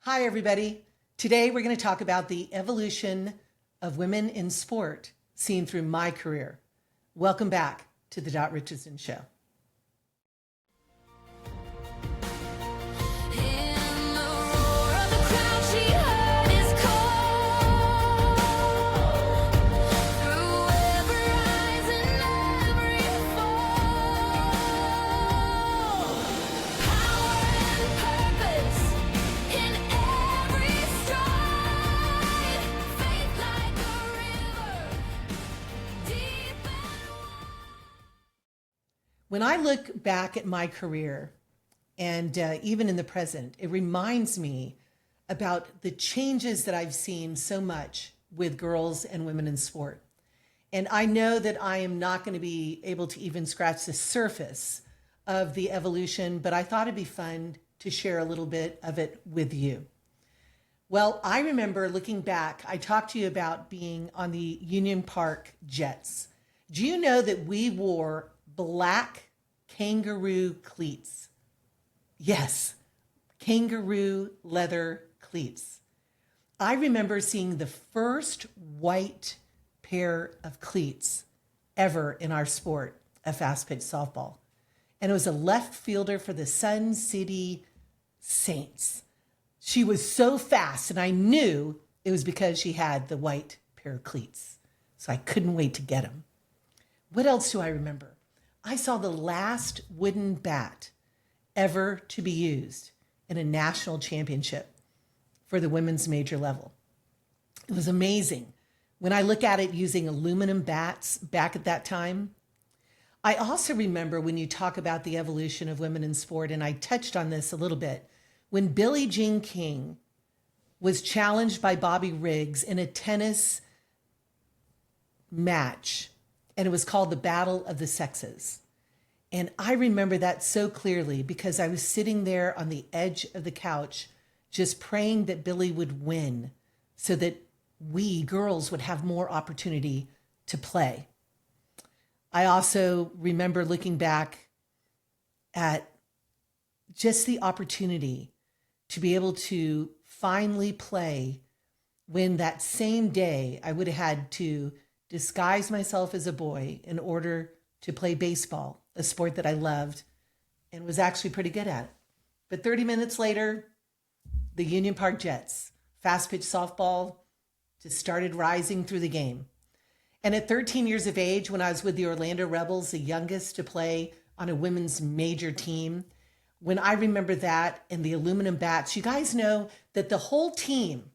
Hi, everybody. Today we're going to talk about the evolution of women in sport seen through my career. Welcome back to the Dot Richardson Show. When I look back at my career and even in the present, it reminds me about the changes that I've seen so much with girls and women in sport. And I know that I am not going to be able to even scratch the surface of the evolution, but I thought it'd be fun to share a little bit of it with you. Well, I remember looking back, I talked to you about being on the Union Park Jets. Do you know that we wore black kangaroo cleats? Yes, kangaroo leather cleats. I remember seeing the first white pair of cleats ever in our sport at Fastpitch softball. And it was a left fielder for the Sun City Saints. She was so fast, and I knew it was because she had the white pair of cleats. So I couldn't wait to get them. What else do I remember? I saw the last wooden bat ever to be used in a national championship for the women's major level. It was amazing. When I look at it using aluminum bats back at that time, I also remember when you talk about the evolution of women in sport, and I touched on this a little bit, when Billie Jean King was challenged by Bobby Riggs in a tennis match, and it was called the Battle of the Sexes. And I remember that so clearly because I was sitting there on the edge of the couch just praying that Billie would win so that we girls would have more opportunity to play. I also remember looking back at just the opportunity to be able to finally play when that same day I would have had to disguise myself as a boy in order to play baseball, a sport that I loved and was actually pretty good at. But 30 minutes later, the Union Park Jets, fast-pitch softball, just started rising through the game. And at 13 years of age, when I was with the Orlando Rebels, the youngest to play on a women's major team, when I remember that and the aluminum bats, you guys know that the whole team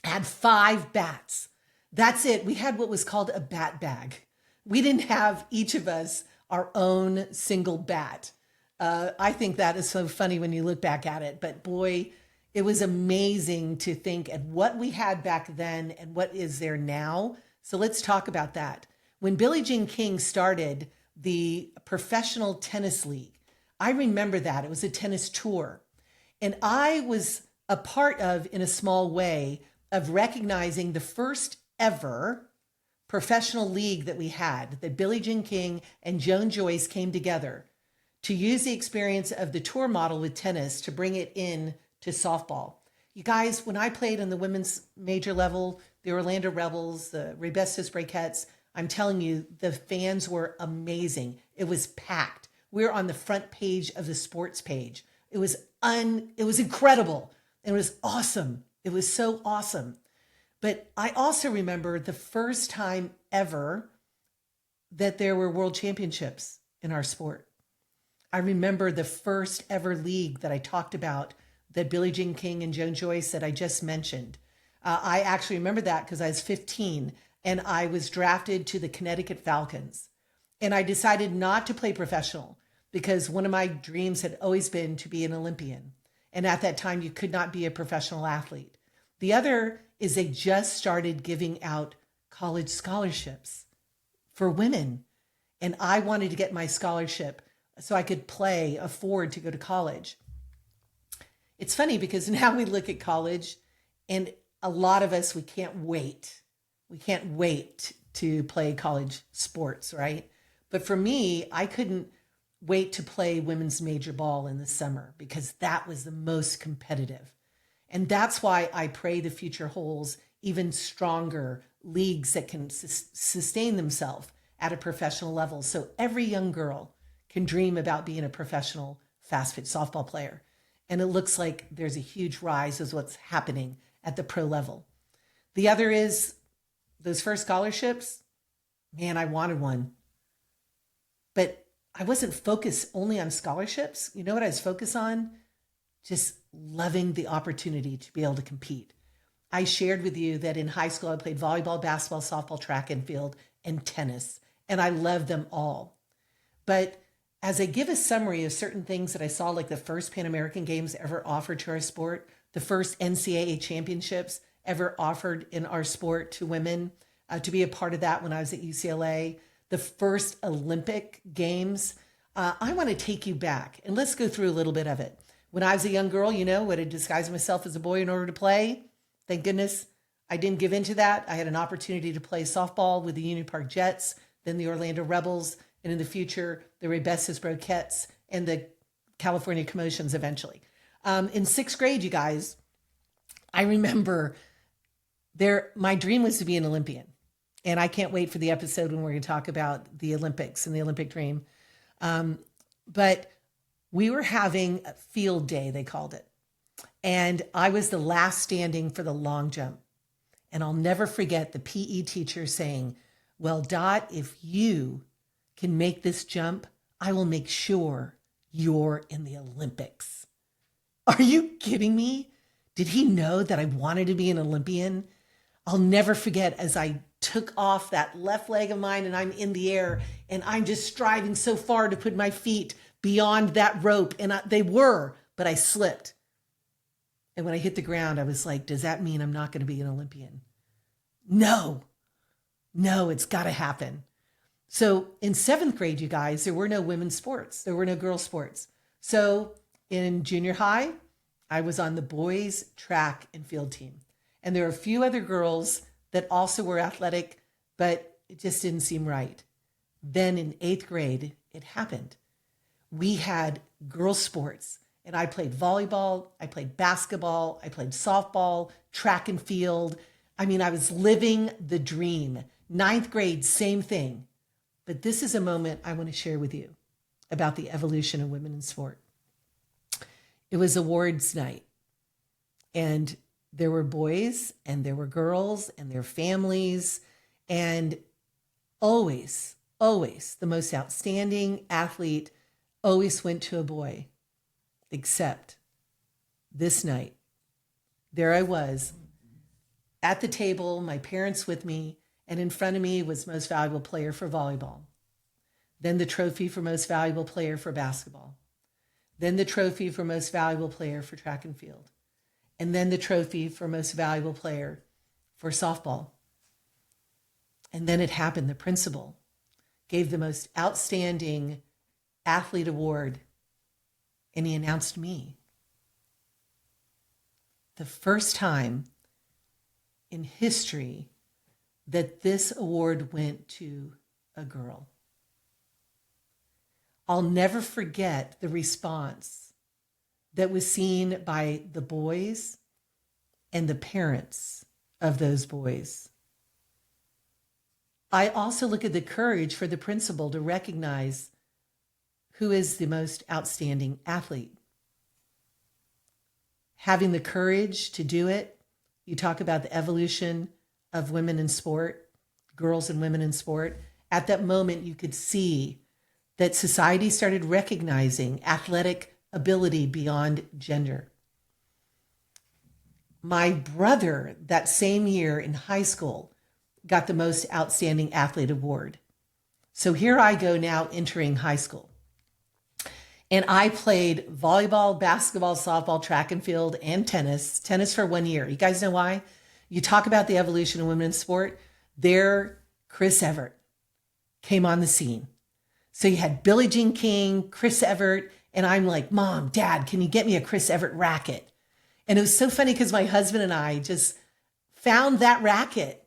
had 5 bats. That's it. We had what was called a bat bag. We didn't have each of us our own single bat. I think that is so funny when you look back at it. But boy, it was amazing to think at what we had back then and what is there now. So let's talk about that. When Billie Jean King started the Professional Tennis League, I remember that. It was a tennis tour. And I was a part of, in a small way, of recognizing the first ever professional league that we had, that Billie Jean King and Joan Joyce came together to use the experience of the tour model with tennis to bring it in to softball. You guys, when I played in the women's major level, the Orlando Rebels, the Rebestos Breakettes, I'm telling you, the fans were amazing. It was packed. We were on the front page of the sports page. It was incredible. And it was awesome. It was so awesome. But I also remember the first time ever that there were world championships in our sport. I remember the first ever league that I talked about, that Billie Jean King and Joan Joyce that I just mentioned. I actually remember that because I was 15 and I was drafted to the Connecticut Falcons. And I decided not to play professional because one of my dreams had always been to be an Olympian. And at that time, you could not be a professional athlete. The other is they just started giving out college scholarships for women. And I wanted to get my scholarship so I could afford to go to college. It's funny because now we look at college and a lot of us, we can't wait. We can't wait to play college sports, right? But for me, I couldn't wait to play women's major ball in the summer because that was the most competitive. And that's why I pray the future holds even stronger leagues that can sustain themselves at a professional level. So every young girl can dream about being a professional fast-pitch softball player. And it looks like there's a huge rise as what's happening at the pro level. The other is those first scholarships. Man, I wanted one. But I wasn't focused only on scholarships. You know what I was focused on? Just loving the opportunity to be able to compete. I shared with you that in high school, I played volleyball, basketball, softball, track and field, and tennis. And I loved them all. But as I give a summary of certain things that I saw, like the first Pan American Games ever offered to our sport, the first NCAA championships ever offered in our sport to women, to be a part of that when I was at UCLA, the first Olympic Games, I want to take you back and let's go through a little bit of it. When I was a young girl, would I disguise myself as a boy in order to play? Thank goodness I didn't give in to that. I had an opportunity to play softball with the Union Park Jets, then the Orlando Rebels, and in the future, the Rebecca's Broquettes and the California Commotions eventually. In sixth grade, you guys, I remember my dream was to be an Olympian. And I can't wait for the episode when we're going to talk about the Olympics and the Olympic dream. But we were having a field day, they called it. And I was the last standing for the long jump. And I'll never forget the PE teacher saying, well, Dot, if you can make this jump, I will make sure you're in the Olympics. Are you kidding me? Did he know that I wanted to be an Olympian? I'll never forget as I took off that left leg of mine and I'm in the air and I'm just striving so far to put my feet beyond that rope. And they were, but I slipped. And when I hit the ground, I was like, does that mean I'm not going to be an Olympian? No, it's got to happen. So in seventh grade, you guys, there were no women's sports. There were no girls' sports. So in junior high, I was on the boys' track and field team. And there were a few other girls that also were athletic, but it just didn't seem right. Then in eighth grade, it happened. We had girls' sports, and I played volleyball, I played basketball, I played softball, track and field. I mean, I was living the dream. Ninth grade, same thing. But this is a moment I want to share with you about the evolution of women in sport. It was awards night, and there were boys and there were girls and their families, and always the most outstanding athlete always went to a boy, except this night. There I was at the table, my parents with me, and in front of me was most valuable player for volleyball. Then the trophy for most valuable player for basketball. Then the trophy for most valuable player for track and field. And then the trophy for most valuable player for softball. And then it happened. The principal gave the most outstanding athlete award, and he announced me. The first time in history that this award went to a girl. I'll never forget the response that was seen by the boys and the parents of those boys. I also look at the courage for the principal to recognize who is the most outstanding athlete. Having the courage to do it. You talk about the evolution of women in sport, girls and women in sport. At that moment, you could see that society started recognizing athletic ability beyond gender. My brother, that same year in high school, got the most outstanding athlete award. So here I go now entering high school. And I played volleyball, basketball, softball, track and field, and tennis for 1 year. You guys know why? You talk about the evolution of women in sport. There, Chris Evert came on the scene. So you had Billie Jean King, Chris Evert, and I'm like, Mom, Dad, can you get me a Chris Evert racket? And it was so funny because my husband and I just found that racket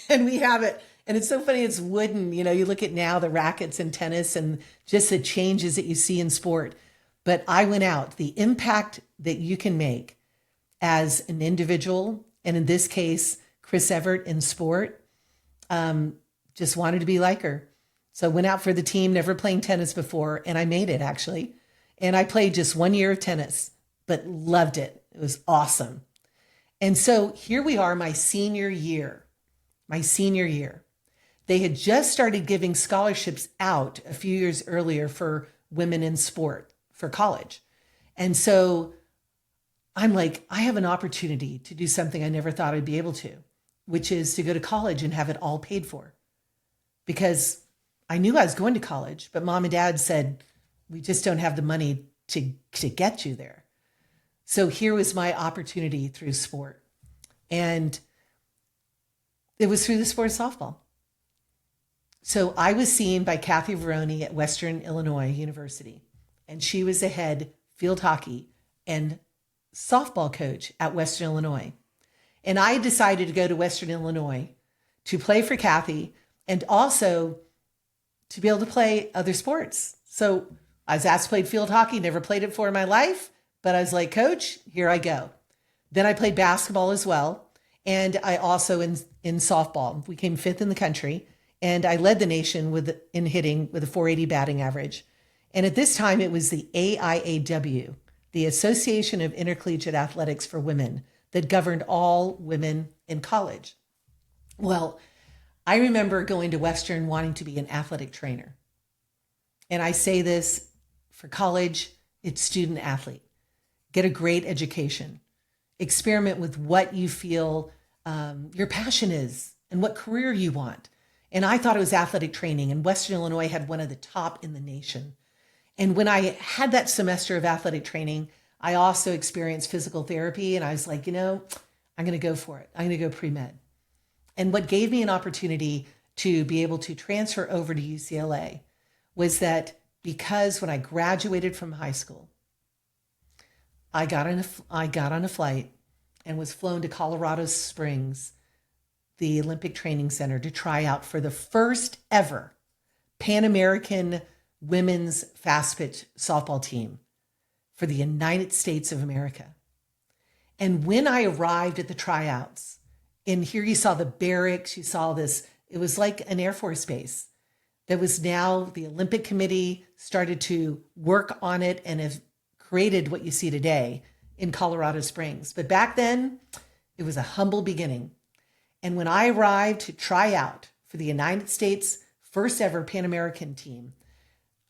and we have it. And it's so funny, it's wooden. You look at now the rackets in tennis and just the changes that you see in sport. But I went out, the impact that you can make as an individual. And in this case, Chris Evert in sport, just wanted to be like her. So went out for the team, never playing tennis before. And I made it actually. And I played just 1 year of tennis, but loved it. It was awesome. And so here we are, my senior year. They had just started giving scholarships out a few years earlier for women in sport for college. And so I'm like, I have an opportunity to do something I never thought I'd be able to, which is to go to college and have it all paid for. Because I knew I was going to college, but mom and dad said, we just don't have the money to get you there. So here was my opportunity through sport. And it was through the sport of softball. So I was seen by Kathy Veroni at Western Illinois University, and she was the head field hockey and softball coach at Western Illinois. And I decided to go to Western Illinois to play for Kathy and also to be able to play other sports. So I was asked to play field hockey, never played it before in my life, but I was like, Coach, here I go. Then I played basketball as well. And I also in softball, we came 5th in the country. And I led the nation in hitting with a 480 batting average. And at this time, it was the AIAW, the Association of Intercollegiate Athletics for Women, that governed all women in college. Well, I remember going to Western wanting to be an athletic trainer. And I say this for college, it's student athlete. Get a great education. Experiment with what you feel your passion is and what career you want. And I thought it was athletic training, and Western Illinois had one of the top in the nation. And when I had that semester of athletic training, I also experienced physical therapy, and I was like, I'm going to go for it. I'm going to go pre-med. And what gave me an opportunity to be able to transfer over to UCLA was that because when I graduated from high school, I got on a flight and was flown to Colorado Springs, the Olympic Training Center, to try out for the first ever Pan American women's Fastpitch softball team for the United States of America. And when I arrived at the tryouts, and here you saw the barracks, you saw this, it was like an Air Force base. That was now the Olympic Committee started to work on it and have created what you see today in Colorado Springs. But back then, it was a humble beginning. And when I arrived to try out for the United States first ever Pan American team,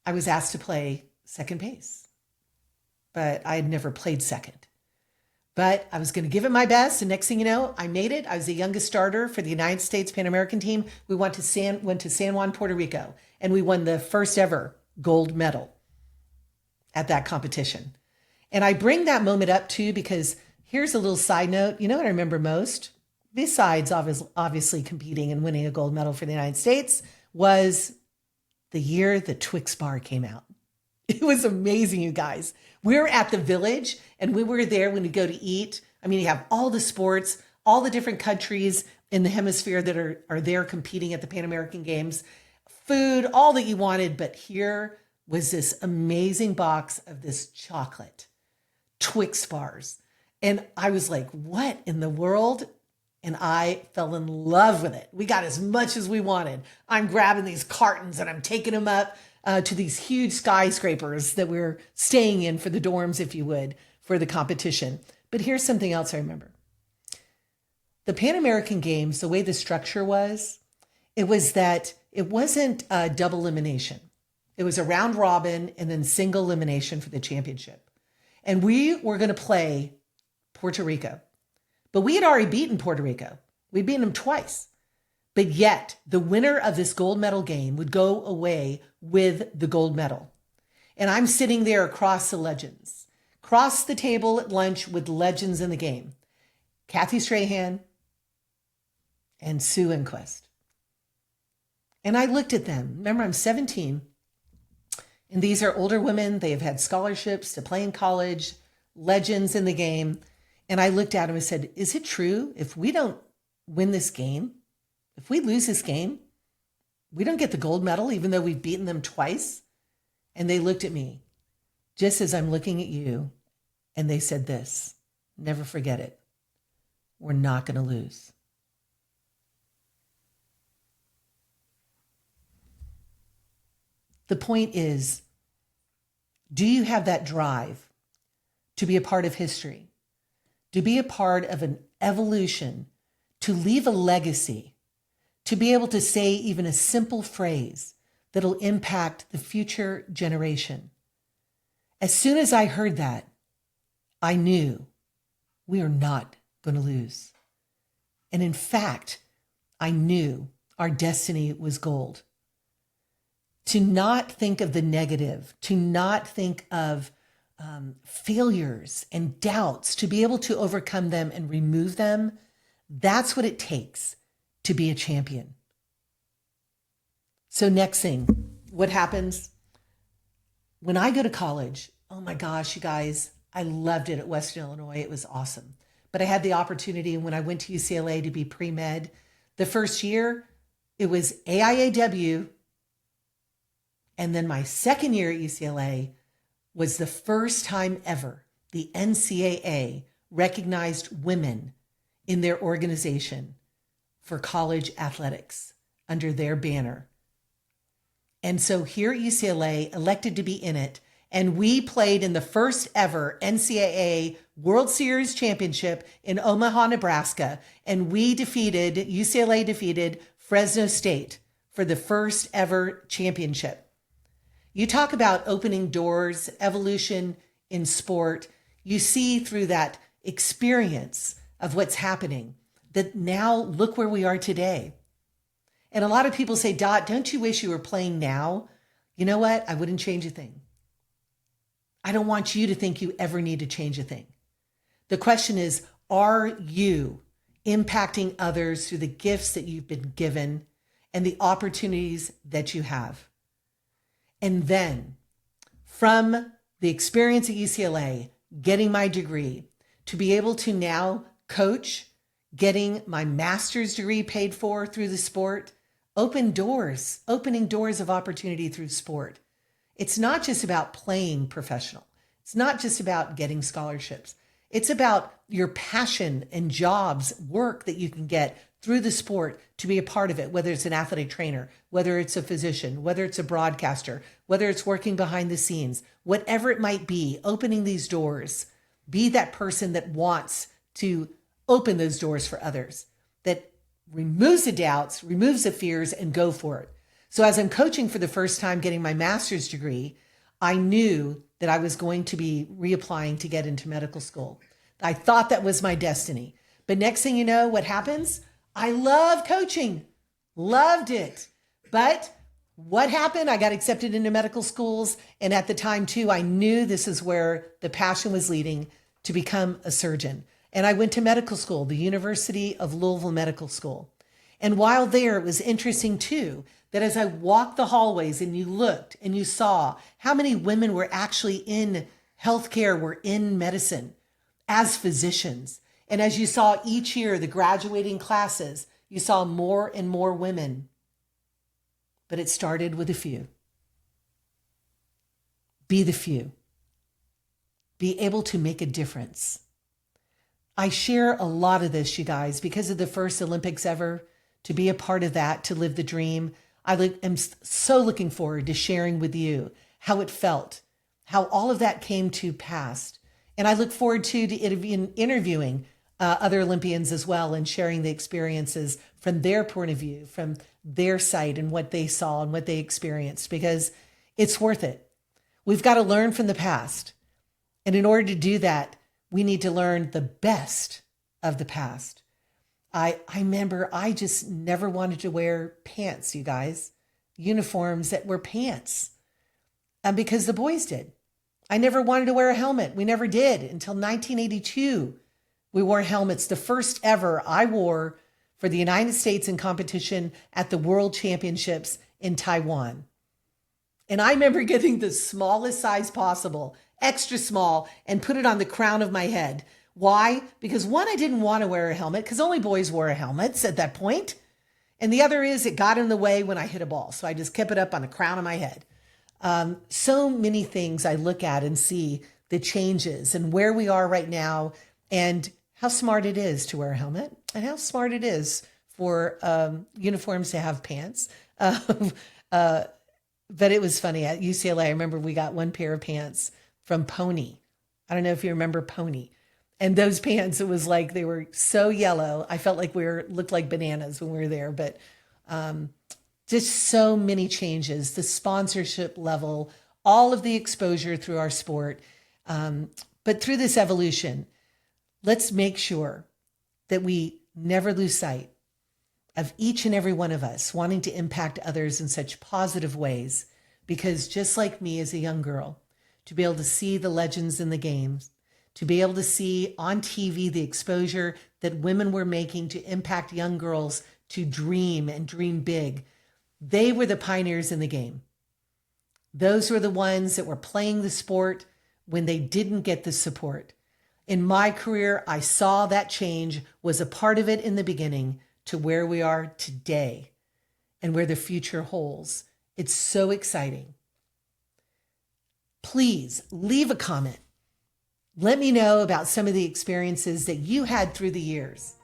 I was asked to play second base. But I had never played second. But I was going to give it my best. And next thing you know, I made it. I was the youngest starter for the United States Pan American team. We went to San Juan, Puerto Rico, and we won the first ever gold medal at that competition. And I bring that moment up too, because here's a little side note. You know what I remember most? Besides obviously competing and winning a gold medal for the United States, was the year the Twix bar came out. It was amazing, you guys. We were at the Village, and we were there when we go to eat. I mean, you have all the sports, all the different countries in the hemisphere that are there competing at the Pan American Games, food, all that you wanted. But here was this amazing box of this chocolate, Twix bars. And I was like, what in the world? And I fell in love with it. We got as much as we wanted. I'm grabbing these cartons and I'm taking them up to these huge skyscrapers that we're staying in for the dorms, if you would, for the competition. But here's something else I remember. The Pan American Games, the way the structure was, it was that it wasn't a double elimination. It was a round robin and then single elimination for the championship. And we were going to play Puerto Rico. But we had already beaten Puerto Rico. We'd beaten them twice. But yet, the winner of this gold medal game would go away with the gold medal. And I'm sitting there across the legends, across the table at lunch with legends in the game. Kathy Strahan and Sue Inquest. And I looked at them. Remember, I'm 17. And these are older women. They have had scholarships to play in college, legends in the game. And I looked at him and said, is it true if we don't win this game, if we lose this game, we don't get the gold medal even though we've beaten them twice? And they looked at me just as I'm looking at you. And they said this, never forget it. We're not going to lose. The point is, do you have that drive to be a part of history, to be a part of an evolution, to leave a legacy, to be able to say even a simple phrase that'll impact the future generation? As soon as I heard that, I knew we are not going to lose. And in fact, I knew our destiny was gold. To not think of the negative, to not think of failures and doubts, to be able to overcome them and remove them, that's what it takes to be a champion. So next thing, what happens? When I go to college, oh my gosh, you guys, I loved it at Western Illinois. It was awesome. But I had the opportunity when I went to UCLA to be pre-med. The first year, it was AIAW. And then my second year at UCLA was the first time ever the NCAA recognized women in their organization for college athletics under their banner. And so here at UCLA, elected to be in it, and we played in the first ever NCAA World Series championship in Omaha, Nebraska, and UCLA defeated Fresno State for the first ever championship. You talk about opening doors, evolution in sport. You see through that experience of what's happening that now look where we are today. And a lot of people say, Dot, don't you wish you were playing now? You know what? I wouldn't change a thing. I don't want you to think you ever need to change a thing. The question is, are you impacting others through the gifts that you've been given and the opportunities that you have? And then from the experience at UCLA, getting my degree, to be able to now coach, getting my master's degree paid for through the sport, opening doors of opportunity through sport. It's not just about playing professional. It's not just about getting scholarships. It's about your passion and jobs, work that you can get through the sport to be a part of it, whether it's an athletic trainer, whether it's a physician, whether it's a broadcaster, whether it's working behind the scenes, whatever it might be, opening these doors. Be that person that wants to open those doors for others, that removes the doubts, removes the fears, and go for it. So as I'm coaching for the first time, getting my master's degree, I knew that I was going to be reapplying to get into medical school. I thought that was my destiny. But next thing you know, what happens? I love coaching, loved it. But what happened? I got accepted into medical schools. And at the time too, I knew this is where the passion was leading, to become a surgeon. And I went to medical school, the University of Louisville Medical School. And while there, it was interesting too, that as I walked the hallways and you looked and you saw how many women were actually in healthcare, were in medicine as physicians. And as you saw each year, the graduating classes, you saw more and more women. But it started with a few. Be the few. Be able to make a difference. I share a lot of this, you guys, because of the first Olympics ever, to be a part of that, to live the dream. I am so looking forward to sharing with you how it felt, how all of that came to pass. And I look forward to interviewing other Olympians as well and sharing the experiences from their point of view, from their side and what they saw and what they experienced, because it's worth it. We've got to learn from the past. And in order to do that, we need to learn the best of the past. I remember I just never wanted to wear pants, you guys, uniforms that were pants, because the boys did. I never wanted to wear a helmet. We never did until 1982. We wore helmets. The first ever I wore for the United States in competition at the World Championships in Taiwan. And I remember getting the smallest size possible, extra small, and put it on the crown of my head. Why? Because one, I didn't want to wear a helmet because only boys wore helmets at that point. And the other is it got in the way when I hit a ball. So I just kept it up on the crown of my head. So many things I look at and see the changes and where we are right now and how smart it is to wear a helmet, and how smart it is for uniforms to have pants. But it was funny at UCLA. I remember we got one pair of pants from Pony. I don't know if you remember Pony. And those pants, it was like they were so yellow. I felt like looked like bananas when we were there. But just so many changes, the sponsorship level, all of the exposure through our sport. But through this evolution, let's make sure that we never lose sight of each and every one of us wanting to impact others in such positive ways. Because just like me as a young girl, to be able to see the legends in the games, to be able to see on TV the exposure that women were making to impact young girls to dream and dream big, they were the pioneers in the game. Those were the ones that were playing the sport when they didn't get the support. In my career, I saw that change, was a part of it in the beginning, to where we are today and where the future holds. It's so exciting. Please leave a comment. Let me know about some of the experiences that you had through the years.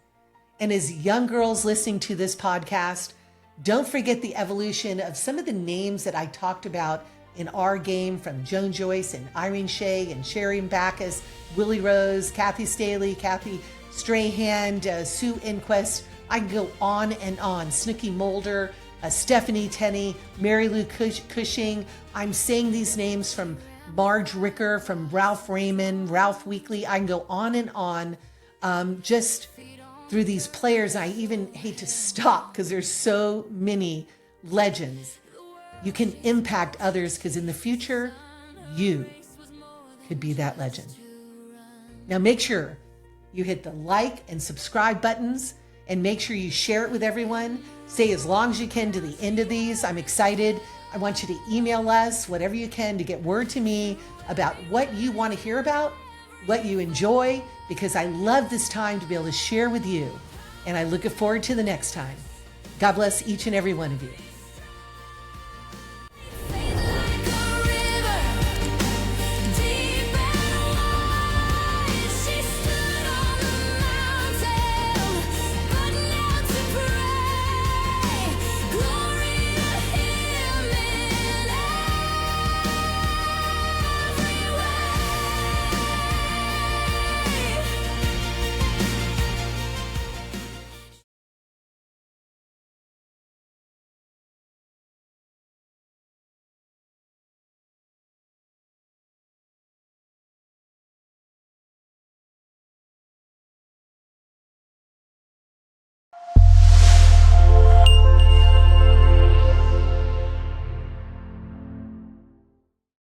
And as young girls listening to this podcast, don't forget the evolution of some of the names that I talked about in our game, from Joan Joyce and Irene Shea and Sherry Backus, Willie Rose, Kathy Staley, Kathy Strahan, Sue Inquest. I can go on and on. Snooki Mulder, Stephanie Tenney, Mary Lou Cushing. I'm saying these names from Marge Ricker, from Ralph Raymond, Ralph Weekly. I can go on and on just through these players. I even hate to stop because there's so many legends. You can impact others because in the future, you could be that legend. Now make sure you hit the like and subscribe buttons, and make sure you share it with everyone. Stay as long as you can to the end of these. I'm excited. I want you to email us, whatever you can, to get word to me about what you want to hear about, what you enjoy, because I love this time to be able to share with you. And I look forward to the next time. God bless each and every one of you.